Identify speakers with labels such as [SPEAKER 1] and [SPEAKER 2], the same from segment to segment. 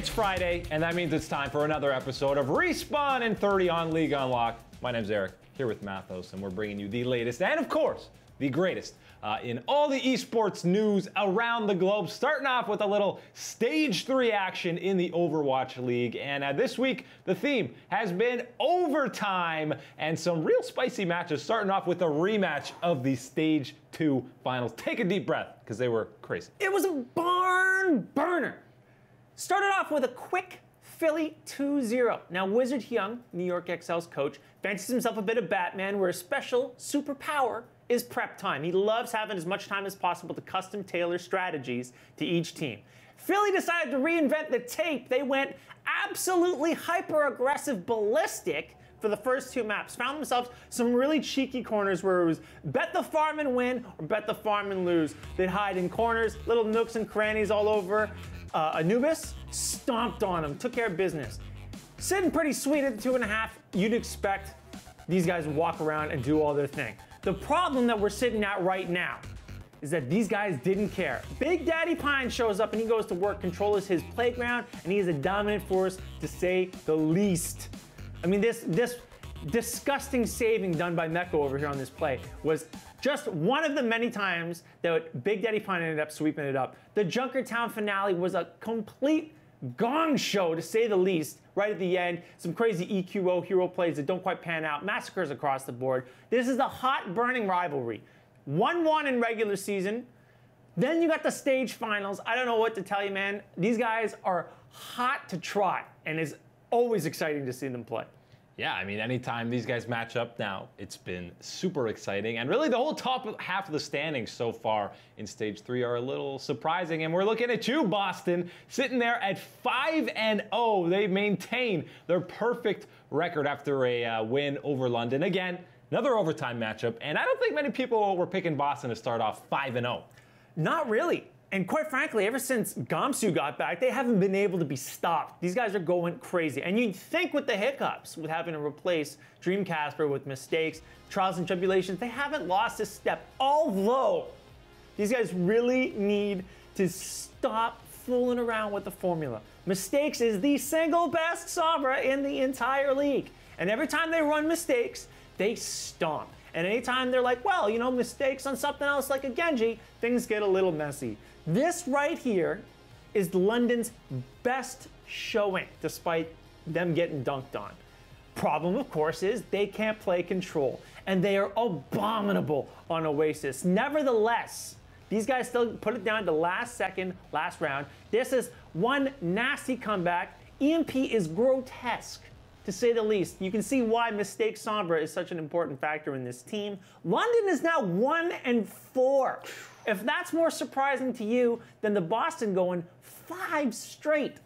[SPEAKER 1] It's Friday, and that means it's time for another episode of Respawn in 30 on League Unlocked. My name's Eric, here with Mathos, and we're bringing you the latest and, of course, the greatest in all the esports news around the globe. Starting off with a little Stage 3 action in the Overwatch League. And this week, the theme has been overtime and some real spicy matches, starting off with a rematch of the Stage 2 finals. Take a deep breath, because they were crazy.
[SPEAKER 2] It was a barn burner. Started off with a quick Philly 2-0. Now, Wizard Young, New York XL's coach, fancies himself a bit of Batman, where his special superpower is prep time. He loves having as much time as possible to custom tailor strategies to each team. Philly decided to reinvent the tape. They went absolutely hyper-aggressive ballistic for the first two maps. Found themselves some really cheeky corners where it was bet the farm and win or bet the farm and lose. They'd hide in corners, little nooks and crannies all over. Anubis stomped on him, took care of business. Sitting pretty sweet at the 2.5, you'd expect these guys would walk around and do all their thing. The problem that we're sitting at right now is that these guys didn't care. Big Daddy Pine shows up and he goes to work. Control is his playground, and he is a dominant force, to say the least. I mean, this disgusting saving done by Mecco over here on this play was just one of the many times that Big Daddy Pine ended up sweeping it up. The Junkertown finale was a complete gong show, to say the least. Right at the end, some crazy EQO hero plays that don't quite pan out, massacres across the board. This is a hot burning rivalry. 1-1 in regular season. Then you got the stage finals. I don't know what to tell you, man. These guys are hot to try, and it's always exciting to see them play.
[SPEAKER 1] Yeah, I mean, anytime these guys match up now, it's been super exciting. And really, the whole top half of the standings so far in Stage 3 are a little surprising. And we're looking at you, Boston, sitting there at 5-0. They maintain their perfect record after a win over London. Again, another overtime matchup. And I don't think many people were picking Boston to start off 5-0.
[SPEAKER 2] Not really. And quite frankly, ever since Gamsu got back, they haven't been able to be stopped. These guys are going crazy. And you'd think with the hiccups, with having to replace Dreamcasper with mistakes, trials and tribulations, they haven't lost a step. Although, these guys really need to stop fooling around with the formula. Mistakes is the single best Sombra in the entire league. And every time they run mistakes, they stomp. And anytime they're like, well, you know, mistakes on something else like a Genji, things get a little messy. This right here is London's best showing, despite them getting dunked on. Problem, of course, is they can't play control, and they are abominable on Oasis. Nevertheless, these guys still put it down to last second, last round. This is one nasty comeback. EMP is grotesque, to say the least. You can see why Mistake Sombra is such an important factor in this team. London is now 1-4. If that's more surprising to you than the Boston going 5 straight,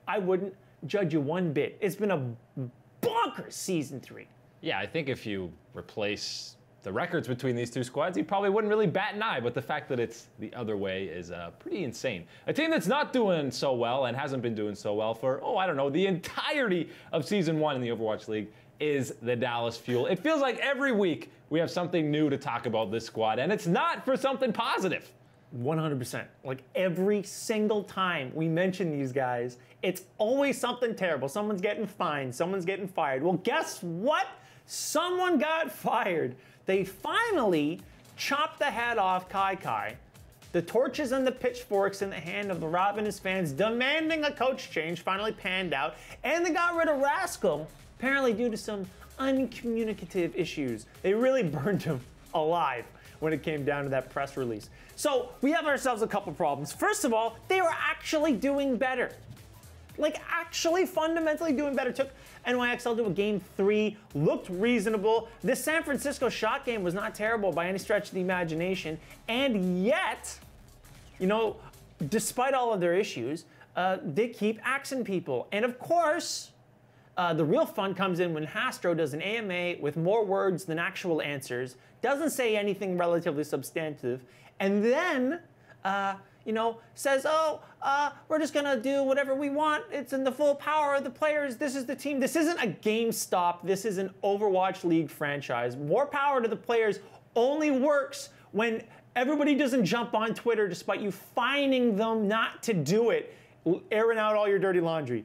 [SPEAKER 2] I wouldn't judge you one bit. It's been a bonkers Season 3.
[SPEAKER 1] Yeah, I think if you replace the records between these two squads, you probably wouldn't really bat an eye, but the fact that it's the other way is pretty insane. A team that's not doing so well and hasn't been doing so well for, I don't know, the entirety of Season 1 in the Overwatch League is the Dallas Fuel. It feels like every week we have something new to talk about this squad, and it's not for something positive.
[SPEAKER 2] 100%. Like every single time we mention these guys, it's always something terrible. Someone's getting fined, someone's getting fired. Well, guess what? Someone got fired. They finally chopped the head off Kai Kai. The torches and the pitchforks in the hand of the Rob and his fans demanding a coach change finally panned out, and they got rid of Rascal, apparently due to some uncommunicative issues. They really burned him alive when it came down to that press release. So we have ourselves a couple problems. First of all, they were actually doing better. Like actually fundamentally doing better. Took NYXL to a game 3, looked reasonable. This San Francisco shot game was not terrible by any stretch of the imagination. And yet, you know, despite all of their issues, they keep axing people. And of course, the real fun comes in when Hastro does an AMA with more words than actual answers, doesn't say anything relatively substantive, and then, you know, says, we're just gonna do whatever we want. It's in the full power of the players. This is the team. This isn't a GameStop. This is an Overwatch League franchise. More power to the players only works when everybody doesn't jump on Twitter despite you fining them not to do it. airing out all your dirty laundry.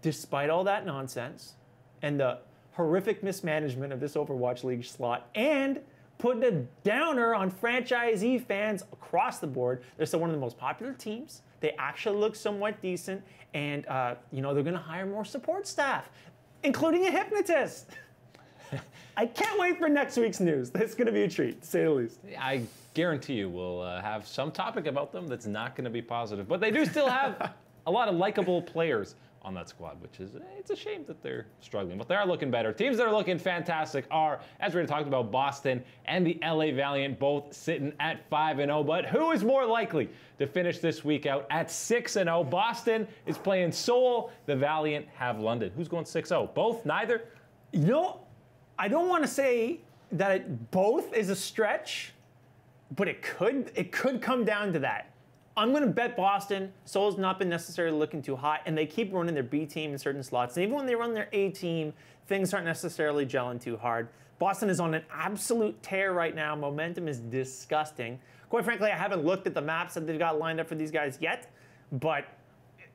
[SPEAKER 2] Despite all that nonsense and the horrific mismanagement of this Overwatch League slot and putting a downer on franchisee fans across the board, they're still one of the most popular teams. They actually look somewhat decent, and you know, they're going to hire more support staff, including a hypnotist. I can't wait for next week's news. That's going to be a treat, to say the least.
[SPEAKER 1] I guarantee you we'll have some topic about them that's not going to be positive. But they do still have a lot of likable players on that squad, which is, it's a shame that they're struggling. But they are looking better. Teams that are looking fantastic are, as we already talked about, Boston and the LA Valiant, both sitting at 5-0. But who is more likely to finish this week out at 6-0? Boston is playing Seoul. The Valiant have London. Who's going 6-0? Both? Neither?
[SPEAKER 2] You know, I don't want to say that both is a stretch, but it could come down to that. I'm going to bet Boston. Seoul's not been necessarily looking too hot, and they keep running their B team in certain slots. And even when they run their A team, things aren't necessarily gelling too hard. Boston is on an absolute tear right now. Momentum is disgusting. Quite frankly, I haven't looked at the maps that they've got lined up for these guys yet, but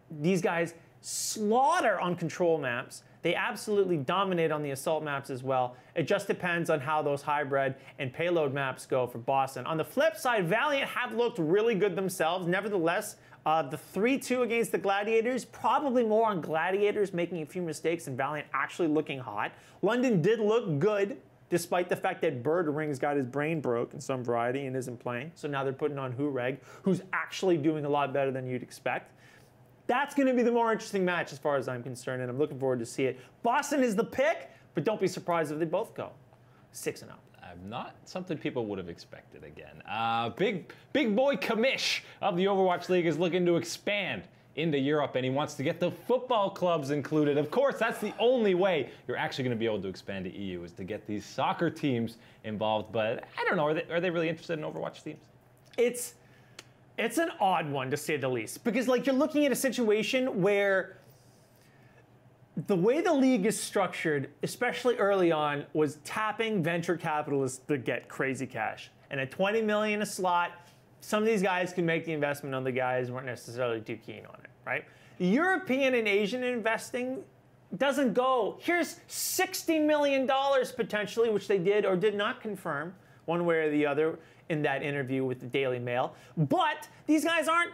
[SPEAKER 2] these guys slaughter on control maps. They absolutely dominate on the assault maps as well. It just depends on how those hybrid and payload maps go for Boston. On the flip side, Valiant have looked really good themselves. Nevertheless, the 3-2 against the Gladiators, probably more on Gladiators making a few mistakes and Valiant actually looking hot. London did look good, despite the fact that Birdring's got his brain broke in some variety and isn't playing. So now they're putting on Hureg, who's actually doing a lot better than you'd expect. That's going to be the more interesting match as far as I'm concerned, and I'm looking forward to see it. Boston is the pick, but don't be surprised if they both go 6-0.
[SPEAKER 1] Not something people would have expected again. Big boy Kamish of the Overwatch League is looking to expand into Europe, and he wants to get the football clubs included. Of course, that's the only way you're actually going to be able to expand to EU is to get these soccer teams involved. But I don't know, are they really interested in Overwatch teams?
[SPEAKER 2] It's an odd one, to say the least, because like you're looking at a situation where the way the league is structured, especially early on, was tapping venture capitalists to get crazy cash. And at $20 million a slot, some of these guys can make the investment, other guys weren't necessarily too keen on it, right? European and Asian investing doesn't go, here's $60 million potentially, which they did or did not confirm one way or the other in that interview with the Daily Mail. But these guys aren't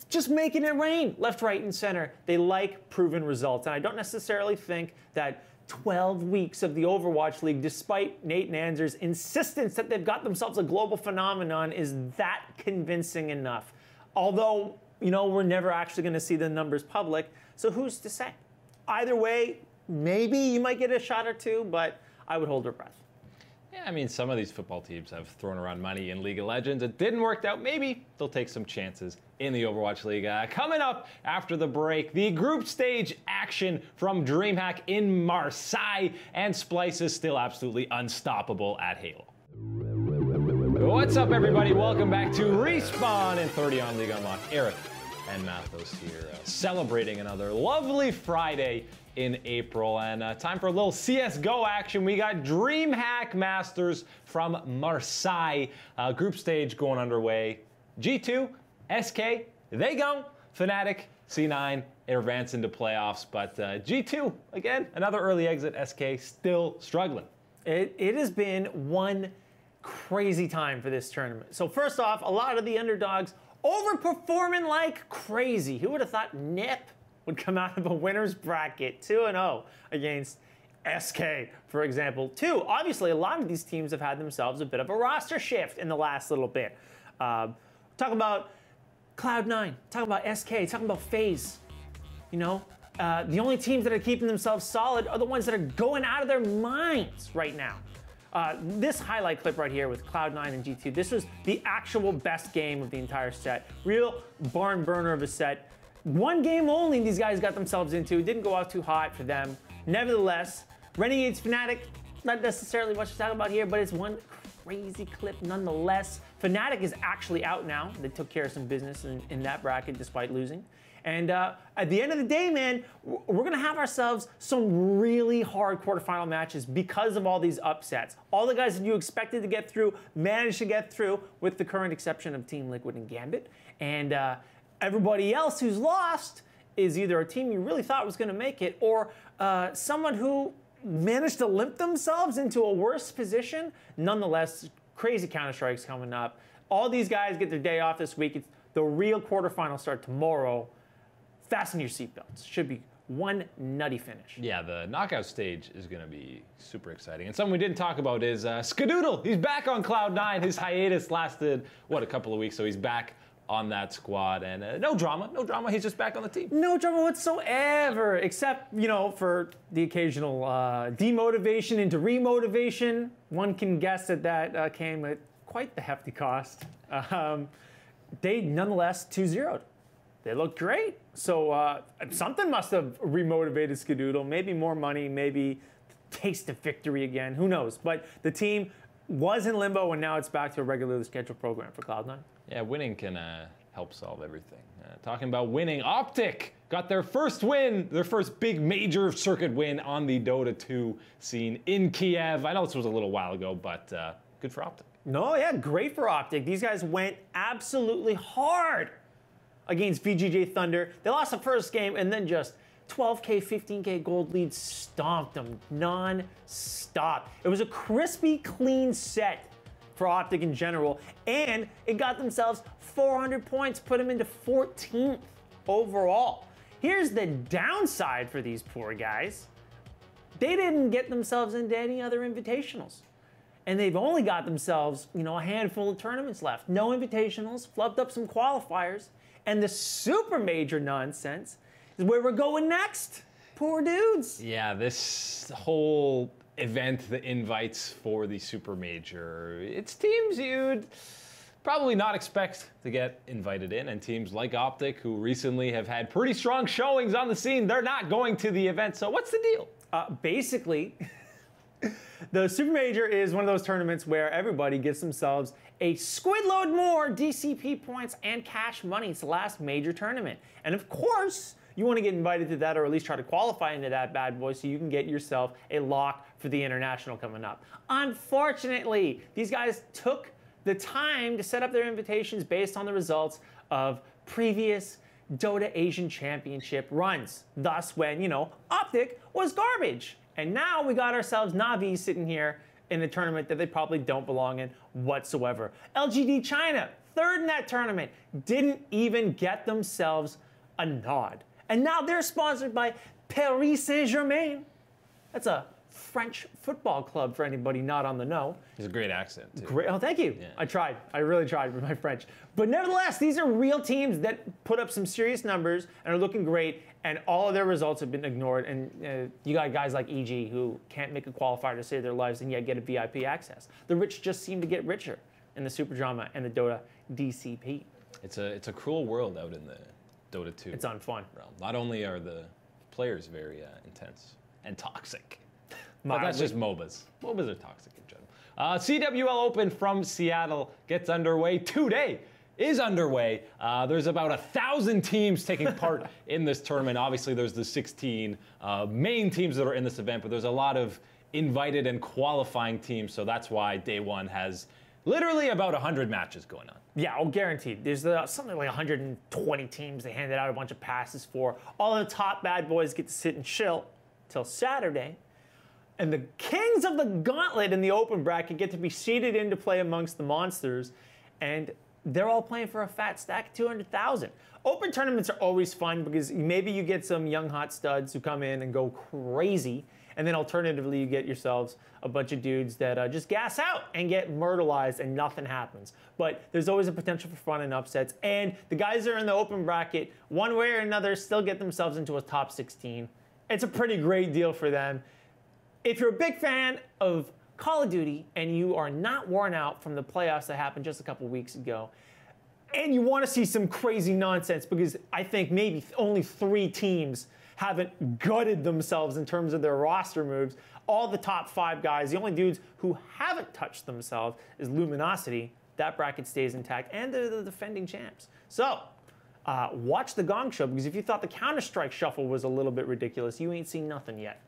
[SPEAKER 2] just making it rain left, right, and center. They like proven results. And I don't necessarily think that 12 weeks of the Overwatch League, despite Nate Nanzer's insistence that they've got themselves a global phenomenon, is that convincing enough. Although, you know, we're never actually going to see the numbers public, so who's to say? Either way, maybe you might get a shot or two, but I would hold your breath.
[SPEAKER 1] Yeah, I mean, some of these football teams have thrown around money in League of Legends. It didn't work out. Maybe they'll take some chances in the Overwatch League. Coming up after the break, the group stage action from Dreamhack in Marseille, and Splice is still absolutely unstoppable at Halo. What's up, everybody? Welcome back to Respawn in 30 on League Unlocked. Eric and Mathos here, celebrating another lovely Friday in April, and time for a little CSGO action. We got Dreamhack Masters from Marseille. Group stage going underway. G2, SK, they go. Fnatic, C9 advance into playoffs, but G2, again, another early exit. SK still struggling.
[SPEAKER 2] It has been one crazy time for this tournament. So first off, a lot of the underdogs overperforming like crazy. Who would have thought NIP would come out of a winner's bracket 2-0 against SK, for example? Two, obviously, a lot of these teams have had themselves a bit of a roster shift in the last little bit. Talk about Cloud9, talk about SK, talk about FaZe. You know, the only teams that are keeping themselves solid are the ones that are going out of their minds right now. This highlight clip right here with Cloud9 and G2, this was the actual best game of the entire set. Real barn burner of a set. One game only these guys got themselves into. It didn't go out too hot for them. Nevertheless, Renegades Fnatic, not necessarily much to talk about here, but it's one crazy clip nonetheless. Fnatic is actually out now. They took care of some business in that bracket despite losing. And at the end of the day, man, we're going to have ourselves some really hard quarterfinal matches because of all these upsets. All the guys that you expected to get through managed to get through, with the current exception of Team Liquid and Gambit. And Everybody else who's lost is either a team you really thought was going to make it or someone who managed to limp themselves into a worse position. Nonetheless, crazy Counter-Strike's coming up. All these guys get their day off this week. It's the real quarterfinals start tomorrow. Fasten your seatbelts. Should be one nutty finish.
[SPEAKER 1] Yeah, the knockout stage is going to be super exciting. And something we didn't talk about is Skadoodle. He's back on Cloud9. His hiatus lasted, a couple of weeks, so he's back on that squad. And no drama. He's just back on the team.
[SPEAKER 2] No drama whatsoever, except, for the occasional demotivation into remotivation. One can guess that came at quite the hefty cost. They nonetheless 2-0'd. They looked great. So something must have remotivated Skadoodle. Maybe more money, maybe taste of victory again. Who knows? But the team was in limbo, and now it's back to a regularly scheduled program for Cloud9.
[SPEAKER 1] Yeah, winning can help solve everything. Talking about winning, Optic got their first win, their first big major circuit win on the Dota 2 scene in Kiev. I know this was a little while ago, but good for Optic.
[SPEAKER 2] No, yeah, great for Optic. These guys went absolutely hard against VGJ Thunder. They lost the first game and then just 12K, 15K gold lead stomped them non-stop. It was a crispy, clean set for Optic in general, and it got themselves 400 points, put them into 14th overall. Here's the downside for these poor guys. They didn't get themselves into any other invitationals. And they've only got themselves, a handful of tournaments left. No invitationals, flubbed up some qualifiers, and the super major nonsense is where we're going next. Poor dudes.
[SPEAKER 1] Yeah, this whole event, the invites for the super major, it's teams you'd probably not expect to get invited in, and teams like Optic, who recently have had pretty strong showings on the scene, they're not going to the event. So what's the deal?
[SPEAKER 2] Basically, the Super Major is one of those tournaments where everybody gets themselves a squid load more DCP points and cash money. It's the last major tournament. And of course, you want to get invited to that, or at least try to qualify into that bad boy so you can get yourself a lock for the international coming up. Unfortunately, these guys took the time to set up their invitations based on the results of previous Dota Asian Championship runs. Thus, when, Optic was garbage. And now we got ourselves Na'Vi sitting here in a tournament that they probably don't belong in whatsoever. LGD China, third in that tournament, didn't even get themselves a nod. And now they're sponsored by Paris Saint-Germain. That's a French football club for anybody not on the know.
[SPEAKER 1] It's a great accent, too.
[SPEAKER 2] Great. Oh, thank you.
[SPEAKER 1] Yeah.
[SPEAKER 2] I tried. I really tried with my French. But nevertheless, these are real teams that put up some serious numbers and are looking great, and all of their results have been ignored. And you got guys like EG who can't make a qualifier to save their lives and yet get a VIP access. The rich just seem to get richer in the Super Drama and the Dota DCP.
[SPEAKER 1] It's a cruel world out in the Dota 2
[SPEAKER 2] It's unfun.
[SPEAKER 1] realm. Not only are the players very intense and toxic, but that's just MOBAs. MOBAs are toxic in general. CWL Open from Seattle gets underway today. Is underway. There's about 1,000 teams taking part in this tournament. Obviously, there's the 16 main teams that are in this event, but there's a lot of invited and qualifying teams, so that's why day one has literally about 100 matches going on.
[SPEAKER 2] Yeah, oh, guaranteed. There's something like 120 teams they handed out a bunch of passes for. All the top bad boys get to sit and chill till Saturday. And the kings of the gauntlet in the open bracket get to be seeded in to play amongst the monsters. And they're all playing for a fat stack of 200,000. Open tournaments are always fun because maybe you get some young hot studs who come in and go crazy. And then alternatively, you get yourselves a bunch of dudes that just gas out and get myrtleized and nothing happens. But there's always a potential for fun and upsets. And the guys that are in the open bracket, one way or another, still get themselves into a top 16. It's a pretty great deal for them. If you're a big fan of Call of Duty and you are not worn out from the playoffs that happened just a couple weeks ago, and you want to see some crazy nonsense, because I think maybe only 3 teams haven't gutted themselves in terms of their roster moves. All the top 5 guys, the only dudes who haven't touched themselves is Luminosity. That bracket stays intact, and they're the defending champs. So, watch the Gong Show, because if you thought the Counter-Strike shuffle was a little bit ridiculous, you ain't seen nothing yet.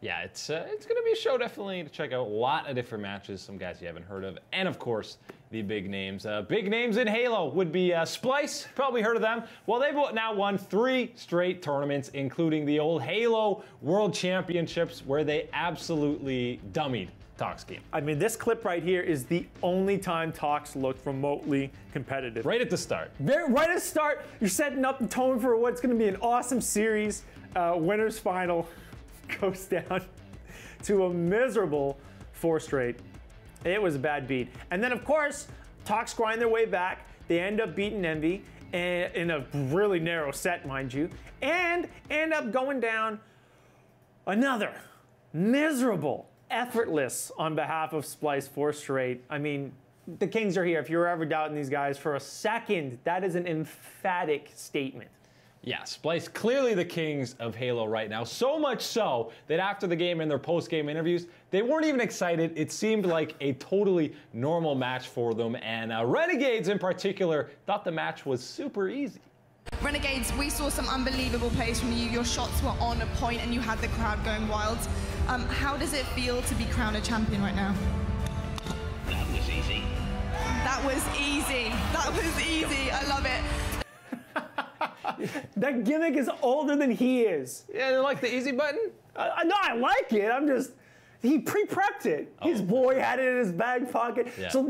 [SPEAKER 1] Yeah, it's going to be a show definitely to check out. A lot of different matches, some guys you haven't heard of, and of course, the big names. Big names in Halo would be Splice, probably heard of them. Well, they've now won 3 straight tournaments, including the old Halo World Championships, where they absolutely dummied Tox Game.
[SPEAKER 2] I mean, this clip right here is the only time Tox looked remotely competitive.
[SPEAKER 1] Right at the start.
[SPEAKER 2] Right at the start, you're setting up the tone for what's going to be an awesome series. Winners final goes down to a miserable 4 straight. It was a bad beat. And then, of course, Tox grind their way back. They end up beating Envy in a really narrow set, mind you, and end up going down another miserable, effortless on behalf of Splice 4 straight. I mean, the Kings are here. If you're ever doubting these guys for a second, that is an emphatic statement.
[SPEAKER 1] Yeah, Splice clearly the kings of Halo right now. So much so that after the game and their post-game interviews, they weren't even excited. It seemed like a totally normal match for them. And Renegades in particular thought the match was super easy.
[SPEAKER 3] Renegades, we saw some unbelievable plays from you. Your shots were on a point and you had the crowd going wild. How does it feel to be crowned a champion right now?
[SPEAKER 4] That was easy.
[SPEAKER 3] That was easy. That was easy. I love it.
[SPEAKER 2] That gimmick is older than he is.
[SPEAKER 1] Yeah, you like the easy button?
[SPEAKER 2] No, I like it. I'm just, he pre-prepped it. His boy had it in his back pocket.
[SPEAKER 1] Yeah.
[SPEAKER 2] So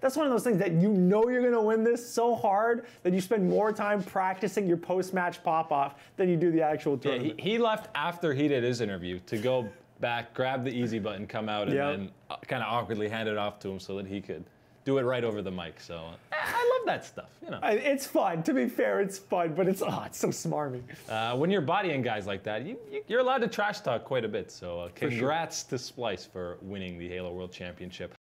[SPEAKER 2] that's one of those things that you know you're gonna win this so hard that you spend more time practicing your post-match pop-off than you do the actual tournament.
[SPEAKER 1] Yeah, he left after he did his interview to go back, grab the easy button, come out, and then kind of awkwardly hand it off to him so that he could do it right over the mic. So I love that stuff, you know.
[SPEAKER 2] It's fun. To be fair, it's fun, but it's so smarmy.
[SPEAKER 1] When you're bodying guys like that, you're allowed to trash talk quite a bit. So congrats to Splice for winning the Halo World Championship.